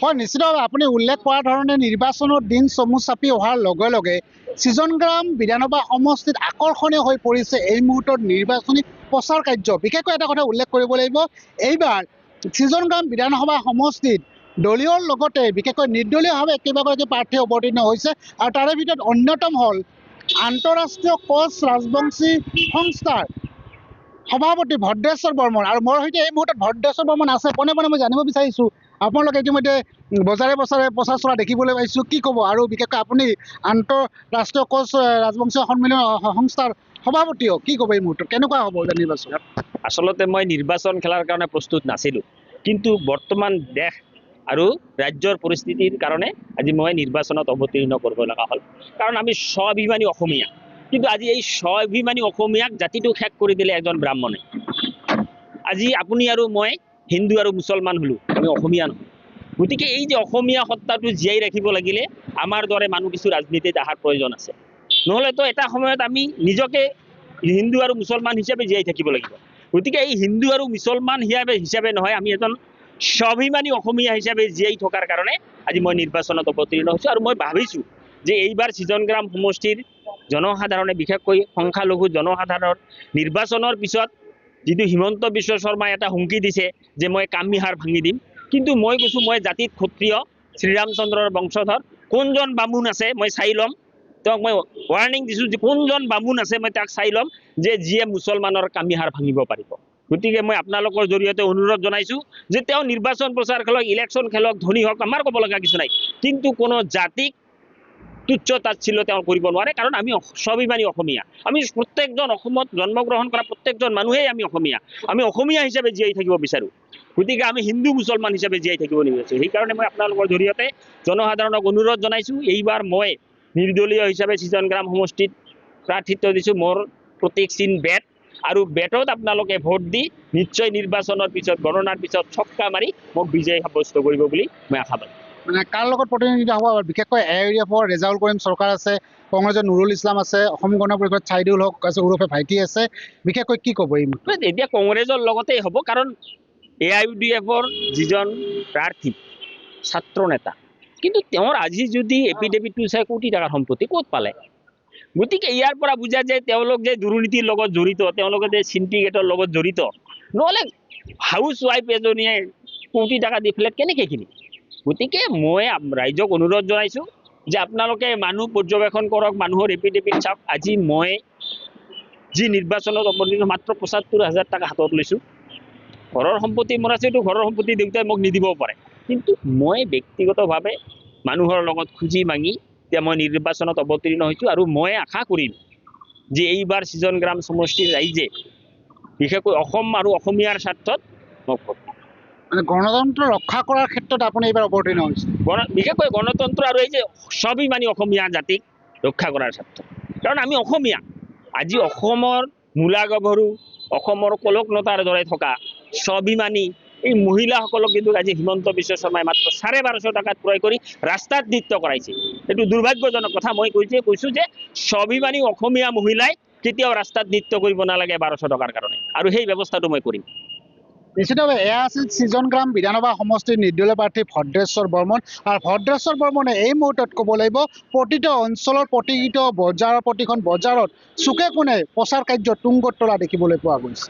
হয়, নিশ্চিতভাৱে আপুনি উল্লেখ কৰাৰ ধৰণে নিৰ্বাচনৰ দিন চমু চাপি অহাৰ লগে লগে সৃজনগ্ৰাম বিধানসভা সমষ্টিত আকৰ্ষণীয় হৈ পৰিছে এই মুহূৰ্তত নিৰ্বাচনী প্ৰচাৰ কাৰ্য। বিশেষকৈ এটা কথা উল্লেখ কৰিব লাগিব, এইবাৰ সৃজনগ্ৰাম বিধানসভা সমষ্টিত দলীয়ৰ লগতে বিশেষকৈ নিৰ্দলীয়ভাৱে কেইবাগৰাকী প্ৰাৰ্থী অৱতীৰ্ণ হৈছে আৰু তাৰে ভিতৰত অন্যতম হ'ল আন্তঃৰাষ্ট্ৰীয় কোচ ৰাজবংশী সংস্থাৰ সভাপতি ভদ্ৰেশ্বৰ বৰ্মন। আৰু মোৰ সৈতে এই মুহূৰ্তত ভদ্ৰেশ্বৰ বৰ্মন আছে। পোনে পোনে মই জানিব বিচাৰিছোঁ, আপোনালোকে ইতিমধ্যে বজাৰে বজাৰে প্ৰচাৰ চলা দেখিবলৈ পাইছোঁ, কি ক'ব? আৰু বিশেষকৈ আপুনি আন্তঃৰাষ্ট্ৰীয় কোচ ৰাজবংশী সন্মিলন সংস্থাৰ সভাপতিও, কি ক'ব এই মুহূৰ্তত? কেনেকুৱা হ'ব নিৰ্বাচন? আচলতে মই নিৰ্বাচন খেলাৰ কাৰণে প্ৰস্তুত নাছিলোঁ, কিন্তু বৰ্তমান দেশ আৰু ৰাজ্যৰ পৰিস্থিতিৰ কাৰণে আজি মই নিৰ্বাচনত অৱতীৰ্ণ কৰিব লগা হ'ল। কাৰণ আমি স্বাভিমানী অসমীয়া, কিন্তু আজি এই স্বাভিমানী অসমীয়াক জাতিটো শেষ কৰি দিলে এজন ব্ৰাহ্মণে। আজি আপুনি আৰু মই হিন্দু আৰু মুছলমান হ'লোঁ, আমি অসমীয়া নহয়। গতিকে এই যে অসমীয়া সত্তাটো জীয়াই ৰাখিব লাগিলে আমাৰ দৰে মানুহ কিছু ৰাজনীতিত অহাৰ প্ৰয়োজন আছে। নহ'লেতো এটা সময়ত আমি নিজকে হিন্দু আৰু মুছলমান হিচাপে জীয়াই থাকিব লাগিব। গতিকে এই হিন্দু আৰু মুছলমান হিচাপে নহয়, আমি এজন স্বাভিমানী অসমীয়া হিচাপে জীয়াই থকাৰ কাৰণে আজি মই নিৰ্বাচনত অৱতীৰ্ণ হৈছোঁ। আৰু মই ভাবিছোঁ যে এইবাৰ সৃজনগ্ৰাম সমষ্টিৰ জনসাধাৰণে, বিশেষকৈ সংখ্যালঘু জনসাধাৰণ, নিৰ্বাচনৰ পিছত যিটো হিমন্ত বিশ্ব শৰ্মাই এটা হুমকি দিছে যে মই কামিহাৰ ভাঙি দিম, কিন্তু মই কৈছোঁ মই জাতিত ক্ষত্ৰিয়, শ্ৰীৰামচন্দ্ৰৰ বংশধৰ, কোনজন বামুণ আছে মই চাই ল'ম। তেওঁক মই ৱাৰ্ণিং দিছোঁ যে কোনজন বামুণ আছে মই তাক চাই ল'ম যে যিয়ে মুছলমানৰ কামিহাৰ ভাঙিব পাৰিব। গতিকে মই আপোনালোকৰ জৰিয়তে অনুৰোধ জনাইছোঁ যে তেওঁ নিৰ্বাচন প্ৰচাৰ খেলক, ইলেকশ্যন খেলক, ধনী হওক, আমাৰ ক'ব লগা কিছু নাই, কিন্তু কোনো জাতিক তুচ্ছ তাচ্ছিল্য তেওঁ কৰিব নোৱাৰে। কাৰণ আমি স্বাভিমানী অসমীয়া, আমি প্ৰত্যেকজন অসমত জন্মগ্ৰহণ কৰা প্ৰত্যেকজন মানুহেই আমি অসমীয়া। আমি অসমীয়া হিচাপে জীয়াই থাকিব বিচাৰোঁ। গতিকে আমি হিন্দু মুছলমান হিচাপে জীয়াই থাকিব নিবিচাৰোঁ। সেইকাৰণে মই আপোনালোকৰ জৰিয়তে জনসাধাৰণক অনুৰোধ জনাইছোঁ, এইবাৰ মই নিৰ্দলীয় হিচাপে সৃজনগ্ৰাম সমষ্টিত প্ৰাৰ্থিত্ব দিছোঁ। মোৰ প্ৰতীক চিন বেট, আৰু বেটত আপোনালোকে ভোট দি নিশ্চয় নিৰ্বাচনৰ পিছত, গণনাৰ পিছত ছক্কা মাৰি মোক বিজয়ী সাব্যস্ত কৰিব বুলি মই আশাবাদী। মানে কাৰ লগত প্ৰতিনিধিত্ব হ'ব? বিশেষকৈ AIUDFৰ ৰেজাউল কৰিম চৰকাৰ আছে, কংগ্ৰেছৰ নুৰুল ইছলাম আছে, অসম গণ পৰিষদ ছাইদুল হক আছে ওৰফে ভাইটি আছে, বিশেষকৈ কি ক'ব এই মুহূৰ্তত? এতিয়া কংগ্ৰেছৰ লগতেই হ'ব, কাৰণ AIUDFৰ যিজন প্ৰাৰ্থী ছাত্ৰ নেতা, কিন্তু তেওঁৰ আজি যদি এফিডেভিটটো চাই কোটি টকাৰ সম্পত্তি ক'ত পালে? গতিকে ইয়াৰ পৰা বুজা যায় তেওঁলোক যে দুৰ্নীতিৰ লগত জড়িত, তেওঁলোকে যে চিণ্ডিকেটৰ লগত জড়িত। নহ'লে হাউচ ৱাইফ এজনীয়ে কোটি টকা দি ফ্লেট কেনেকৈ কিনিব? গতিকে মই ৰাইজক অনুৰোধ জনাইছোঁ যে আপোনালোকে মানুহ পৰ্যবেক্ষণ কৰক, মানুহৰ এফিডেভিট চাওক। আজি মই যি নিৰ্বাচনত অৱতীৰ্ণ, মাত্ৰ ৭৫,০০০ টকা হাতত লৈছোঁ। ঘৰৰ সম্পত্তি মোৰ আছে, এইটো ঘৰৰ সম্পত্তি দেউতাই মোক নিদিবও পাৰে, কিন্তু মই ব্যক্তিগতভাৱে মানুহৰ লগত খুজি মাগি এতিয়া মই নিৰ্বাচনত অৱতীৰ্ণ হৈছোঁ। আৰু মই আশা কৰিম যে এইবাৰ সৃজনগ্ৰাম সমষ্টিৰ ৰাইজে বিশেষকৈ অসম আৰু অসমীয়াৰ স্বাৰ্থত মোক ভোট দিব। মানে গণতন্ত্ৰ ৰক্ষা কৰাৰ ক্ষেত্ৰত আপুনি এইবাৰ অৱতীৰ্ণ হৈছে, বিশেষকৈ গণতন্ত্ৰ আৰু এই যে স্বাভিমানী অসমীয়া জাতিক ৰক্ষা কৰাৰ ক্ষেত্ৰত। কাৰণ আমি অসমীয়া। আজি অসমৰ মূলা গভৰু, অসমৰ কলকনতাৰ দৰে থকা স্বাভিমানী এই মহিলাসকলক কিন্তু আজি হিমন্ত বিশ্ব শৰ্মাই মাত্ৰ ১২৫০ টকাত ক্ৰয় কৰি ৰাস্তাত নৃত্য কৰাইছে। এইটো দুৰ্ভাগ্যজনক কথা। মই কৈছোঁ যে স্বাভিমানী অসমীয়া মহিলাই কেতিয়াও ৰাস্তাত নৃত্য কৰিব নালাগে ১২০০ টকাৰ কাৰণে, আৰু সেই ব্যৱস্থাটো মই কৰিম। নিশ্চিতভাৱে এয়া আছিল সৃজনগ্ৰাম বিধানসভা সমষ্টিৰ নিৰ্দলীয় প্ৰাৰ্থী ভদ্ৰেশ্বৰ বৰ্মন। আৰু ভদ্ৰেশ্বৰ বৰ্মনে এই মুহূৰ্তত ক'ব লাগিব প্ৰতিটো অঞ্চলৰ প্ৰতিটো বজাৰৰ, প্ৰতিখন বজাৰত চুকে কোণে প্ৰচাৰ কাৰ্য তুংগত তৰা দেখিবলৈ পোৱা গৈছে।